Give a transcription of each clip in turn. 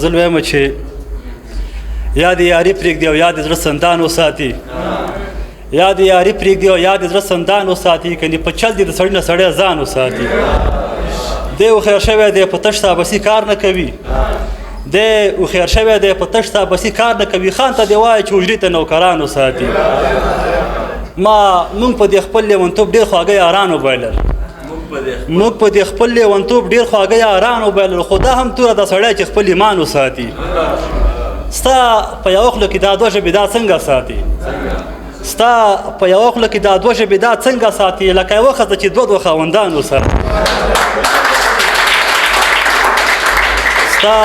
زه وایم چې یا د یاري پرېږدي او یا د زړه سندان وساتي، یا د یاري پرېږدي او یا د زړه سندان وساتي، کنې په چل دي د سړي نه سړی ځان وساتي. دی هوښیار شوی دی په تش تابسي کار نه کوي، دی هوښیار شوی دی په تش تابسي کار نه کوي. خان ته دې وایه چې حجرې ته نوکران وساتي. موږ په دې خپل لیونتوب ډېر خواږه یاران وبایلل، موږ په دې خپل لیونتوب ډېر خواږه یاران وبایلل، خو دا هم توره دا سړی چې خپل ایمان وساتي. ستا په یوه خوله کې دا دوه ژبې دا څنګه ساتي؟ ستا په یوه خوله کې دا دوه ژبې دا څنګه ساتي؟ لکه یوه ښځه چې دوه خاوندان وساتي. ستا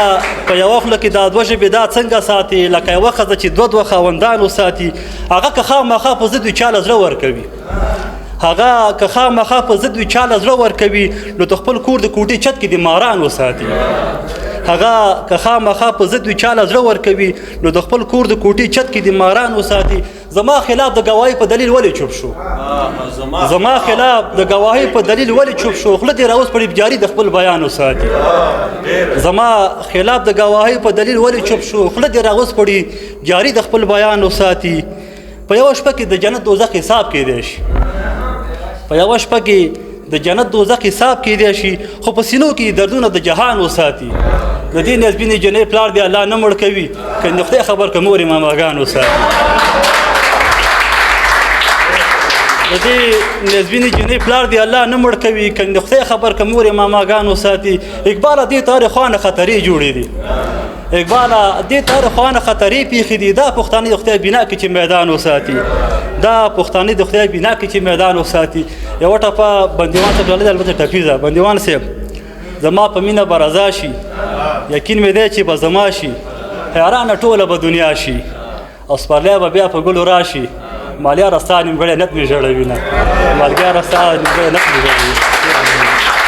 په یوه خوله کې دا دوه ژبې دا څنګه ساتي؟ لکه یوه ښځه چې دوه خاوندان وساتي. هغه که خامخا په ضد وي چا له زړه ورکوي، هغه که خامخا په ضد وي چا له زړه ورکوي، نو د خپل کور د کوټې چت کې د ماران وساتي. هغه که خامخا په ضد وي چا له زړه ورکوي، نو د خپل کور د کوټې چت کې د ماران وساتي. زما خلاف د ګواهۍ په دلیل ولې چوپ شو؟ زما خلاف د ګواهۍ په دلیل ولې چوپ شو؟ خوله دې راوسپړي جاري د خپل بیان وساتي. زما خلاف د ګواهۍ په دلیل ولې چوپ شو؟ خوله دې راوسپړي جاري د خپل بیان وساتي. په یوه شپه کې د جنت دوزخ حساب کیدی شي، په یوه شپه کې د جنت دوزخ حساب کیدی شي، خو په سینو کې دردونه د جهان وساتي. د دې نسبینې جنۍ پلار دی الله نه مړ کوي، که د خدای خبر که مور یې ماماګان وساتي. د دې نسبینې جنۍ پلار دی الله نه مړ کوي، که د خدای خبر که مور یې ماماګان وساتي. اقباله دې تارې خوانه خطرې جوړې دي، اقباله دې تارې خوانه خطرې پیښې دي. دا پښتانه د خدای بنا کې چې میدان وساتي، دا پښتانه د خدای بنا کې چې میدان وساتي. یوه ټپه بندیوان صاحب لاله البته ټپیزه بندیوان صاحب زما په مینه به رضا شي، یقین مې دی چې به زما شي، حیرانه ټوله به دنیا شي، او سپرلی به بیا په ګلو راشي. مالیا رستا نیمګړی نت مې ژړوي نه، مالګیا رستا نیمګړی نت مې ژړوي.